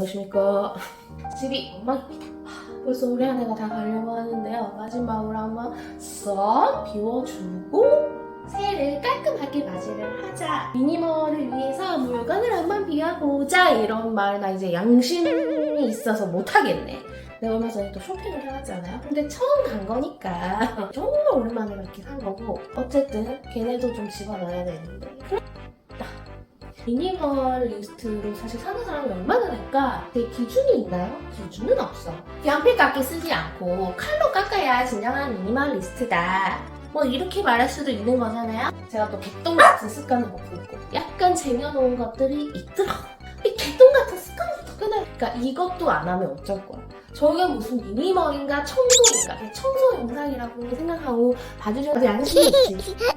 안녕하십니까. 집이 엉망입니다. 벌써 올해 한 해가 다 가려고 하는데요. 마지막으로 한번 싹 비워주고 새해를 깔끔하게 맞이를 하자. 미니멀을 위해서 물건을 한번 비워보자. 이런 말은 나 이제 양심이 있어서 못하겠네. 내가 얼마 전에 또 쇼핑을 해왔잖아요. 근데 처음 간 거니까 정말 오랜만에 이렇게 산 거고, 어쨌든 걔네도 좀 집어넣어야 되는데 미니멀리스트로 사실 사는 사람이 얼마나 될까? 제 기준이 있나요? 기준은 없어. 연필 깎기 쓰지 않고 칼로 깎아야 진정한 미니멀리스트다. 뭐 이렇게 말할 수도 있는 거잖아요. 제가 또 개똥 같은 습관을 먹고 있고 약간 쟁여놓은 것들이 있더라. 이 개똥 같은 습관부터 끊어야. 그러니까 이것도 안 하면 어쩔 거야. 저게 무슨 미니멀인가 청소인가? 청소 영상이라고 생각하고 봐주셔도 양심이 있지. 술을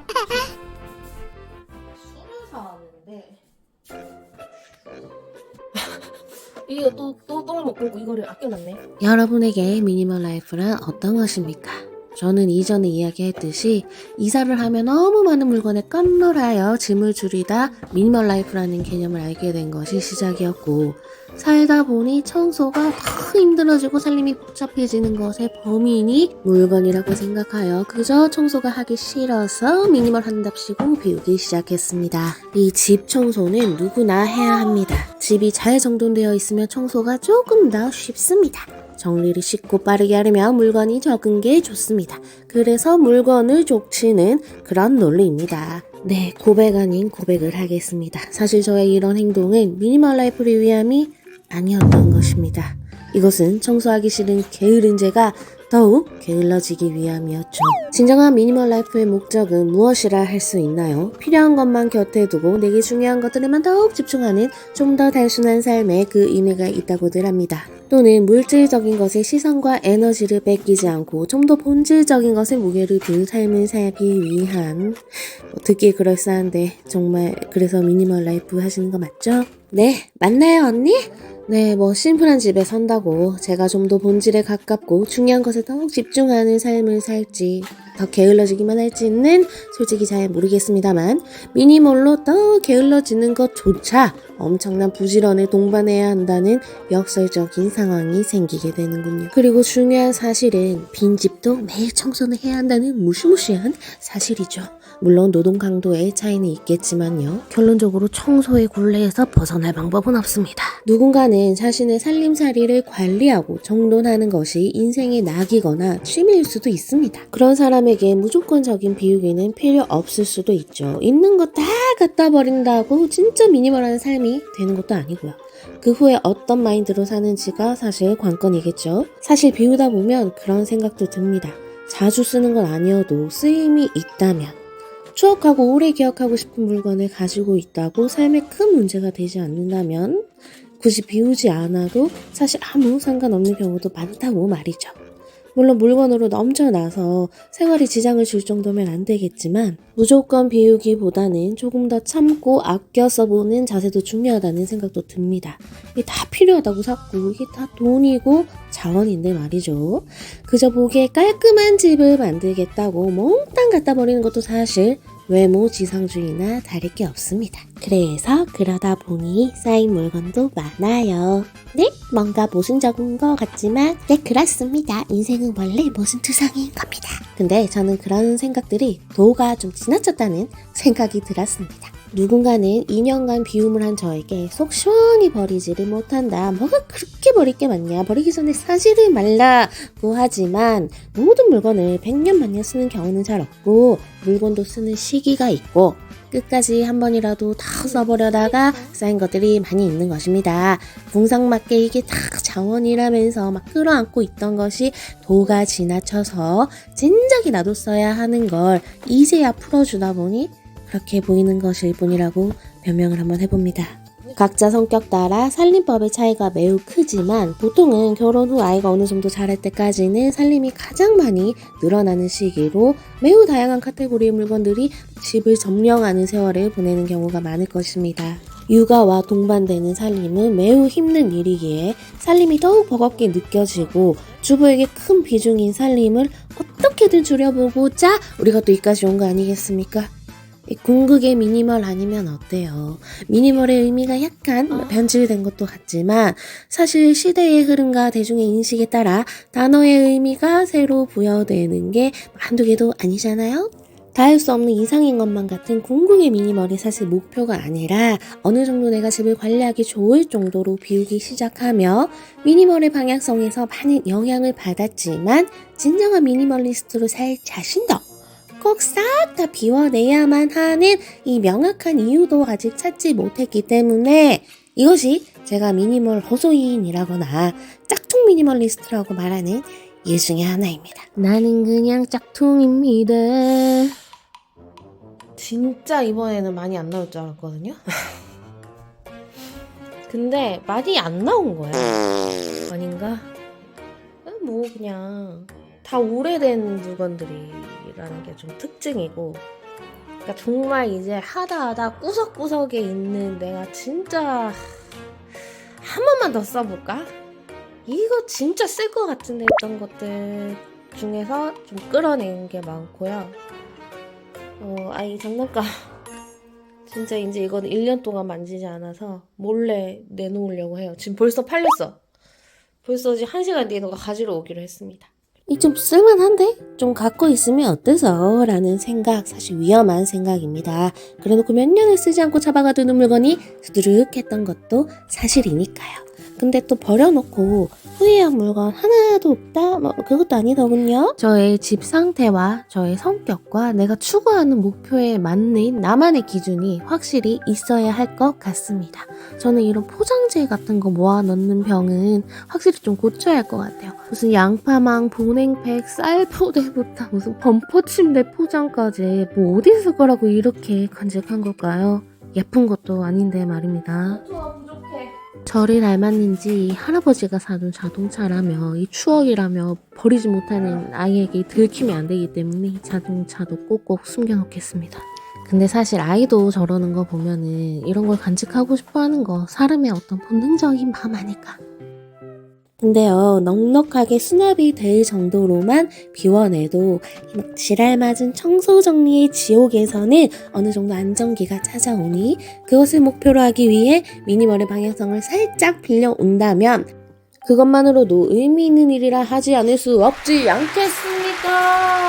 사왔는데 이거 또 똥을 못 긁고 이거를 아껴놨네. 여러분에게 미니멀 라이프란 어떤 것입니까? 저는 이전에 이야기했듯이 이사를 하면 너무 많은 물건에 깜놀하여 짐을 줄이다 미니멀 라이프라는 개념을 알게 된 것이 시작이었고, 살다 보니 청소가 더 힘들어지고 살림이 복잡해지는 것의 범인이 물건이라고 생각하여 그저 청소가 하기 싫어서 미니멀 한답시고 비우기 시작했습니다. 이 집 청소는 누구나 해야 합니다. 집이 잘 정돈되어 있으면 청소가 조금 더 쉽습니다. 정리를 쉽고 빠르게 하려면 물건이 적은 게 좋습니다. 그래서 물건을 족치는 그런 논리입니다. 네, 고백 아닌 고백을 하겠습니다. 사실 저의 이런 행동은 미니멀 라이프를 위함이 아니었던 것입니다. 이것은 청소하기 싫은 게으른 제가 더욱 게을러지기 위함이었죠. 진정한 미니멀 라이프의 목적은 무엇이라 할 수 있나요? 필요한 것만 곁에 두고 내게 중요한 것들에만 더욱 집중하는 좀 더 단순한 삶에 그 의미가 있다고들 합니다. 또는 물질적인 것에 시선과 에너지를 뺏기지 않고 좀 더 본질적인 것에 무게를 둔 삶을 살기 위한, 듣기 그럴싸한데 정말 그래서 미니멀 라이프 하시는 거 맞죠? 네, 맞나요 언니? 네, 뭐 심플한 집에 산다고 제가 좀 더 본질에 가깝고 중요한 것에 더욱 집중하는 삶을 살지 더 게을러지기만 할지는 솔직히 잘 모르겠습니다만, 미니멀로 더 게을러지는 것조차 엄청난 부지런을 동반해야 한다는 역설적인 상황이 생기게 되는군요. 그리고 중요한 사실은 빈집도 매일 청소는 해야 한다는 무시무시한 사실이죠. 물론 노동 강도의 차이는 있겠지만요. 결론적으로 청소의 굴레에서 벗어날 방법은 없습니다. 누군가는 자신의 살림살이를 관리하고 정돈하는 것이 인생의 낙이거나 취미일 수도 있습니다. 그런 사람에게 무조건적인 비우기는 필요 없을 수도 있죠. 있는 거 다 갖다 버린다고 진짜 미니멀한 삶이 되는 것도 아니고요. 그 후에 어떤 마인드로 사는지가 사실 관건이겠죠. 사실 비우다 보면 그런 생각도 듭니다. 자주 쓰는 건 아니어도 쓰임이 있다면, 추억하고 오래 기억하고 싶은 물건을 가지고 있다고 삶에 큰 문제가 되지 않는다면 굳이 비우지 않아도 사실 아무 상관없는 경우도 많다고 말이죠. 물론 물건으로 넘쳐나서 생활에 지장을 줄 정도면 안 되겠지만, 무조건 비우기보다는 조금 더 참고 아껴 써보는 자세도 중요하다는 생각도 듭니다. 이게 다 필요하다고 샀고 이게 다 돈이고 자원인데 말이죠. 그저 보기에 깔끔한 집을 만들겠다고 몽땅 갖다 버리는 것도 사실 외모 지상주의나 다를 게 없습니다. 그래서 그러다 보니 쌓인 물건도 많아요. 네? 뭔가 모순적인 것 같지만 네, 그렇습니다. 인생은 원래 모순투성이인 겁니다. 근데 저는 그런 생각들이 도가 좀 지나쳤다는 생각이 들었습니다. 누군가는 2년간 비움을 한 저에게 속 시원히 버리지를 못한다. 뭐가 그렇게 버릴 게 많냐. 버리기 전에 사지를 말라고 하지만 모든 물건을 100년 만년 쓰는 경우는 잘 없고, 물건도 쓰는 시기가 있고 끝까지 한 번이라도 다 써버려다가 쌓인 것들이 많이 있는 것입니다. 궁상맞게 이게 다 자원이라면서 막 끌어안고 있던 것이 도가 지나쳐서 진작에 놔뒀어야 하는 걸 이제야 풀어주다 보니 그렇게 보이는 것일 뿐이라고 변명을 한번 해봅니다. 각자 성격 따라 살림법의 차이가 매우 크지만 보통은 결혼 후 아이가 어느 정도 자랄 때까지는 살림이 가장 많이 늘어나는 시기로 매우 다양한 카테고리의 물건들이 집을 점령하는 세월을 보내는 경우가 많을 것입니다. 육아와 동반되는 살림은 매우 힘든 일이기에 살림이 더욱 버겁게 느껴지고, 주부에게 큰 비중인 살림을 어떻게든 줄여보고자 우리가 또 이까지 온 거 아니겠습니까? 이 궁극의 미니멀 아니면 어때요? 미니멀의 의미가 약간 변질된 것도 같지만 사실 시대의 흐름과 대중의 인식에 따라 단어의 의미가 새로 부여되는 게 한두 개도 아니잖아요? 닿을 수 없는 이상인 것만 같은 궁극의 미니멀이 사실 목표가 아니라 어느 정도 내가 집을 관리하기 좋을 정도로 비우기 시작하며 미니멀의 방향성에서 많은 영향을 받았지만 진정한 미니멀리스트로 살 자신도 꼭 싹 다 비워내야만 하는 이 명확한 이유도 아직 찾지 못했기 때문에 이것이 제가 미니멀 호소인이라거나 짝퉁 미니멀리스트라고 말하는 이유 중에 하나입니다. 나는 그냥 짝퉁입니다. 진짜 이번에는 많이 안 나올 줄 알았거든요. 근데 많이 안 나온 거야. 아닌가? 뭐 그냥 다 오래된 물건들이라는 게 좀 특징이고, 그러니까 정말 이제 하다 구석구석에 있는 내가 진짜 한 번만 더 써볼까? 이거 진짜 쓸 것 같은데 했던 것들 중에서 좀 끌어내는 게 많고요. 이 장난감 진짜 이제 이건 1년 동안 만지지 않아서 몰래 내놓으려고 해요. 지금 벌써 팔렸어. 벌써 이제 1시간 뒤에 누가 가지러 오기로 했습니다. 이 좀 쓸만한데? 좀 갖고 있으면 어때서? 라는 생각, 사실 위험한 생각입니다. 그래놓고 몇 년을 쓰지 않고 잡아가두는 물건이 두드륵했던 것도 사실이니까요. 근데 또 버려놓고 후회한 물건 하나도 없다? 뭐 그것도 아니더군요. 저의 집 상태와 저의 성격과 내가 추구하는 목표에 맞는 나만의 기준이 확실히 있어야 할 것 같습니다. 저는 이런 포장재 같은 거 모아놓는 병은 확실히 좀 고쳐야 할 것 같아요. 무슨 양파망, 보냉팩, 쌀포대부터 무슨 범퍼침대 포장까지 뭐 어디 있을 거라고 이렇게 간직한 걸까요? 예쁜 것도 아닌데 말입니다. 저를 닮았는지 할아버지가 사둔 자동차라며 이 추억이라며 버리지 못하는 아이에게 들키면 안 되기 때문에 자동차도 꼭꼭 숨겨놓겠습니다. 근데 사실 아이도 저러는 거 보면은 이런 걸 간직하고 싶어 하는 거 사람의 어떤 본능적인 마음 아닐까. 근데요, 넉넉하게 수납이 될 정도로만 비워내도 막 지랄맞은 청소 정리의 지옥에서는 어느 정도 안정기가 찾아오니 그것을 목표로 하기 위해 미니멀의 방향성을 살짝 빌려온다면 그것만으로도 의미 있는 일이라 하지 않을 수 없지 않겠습니까?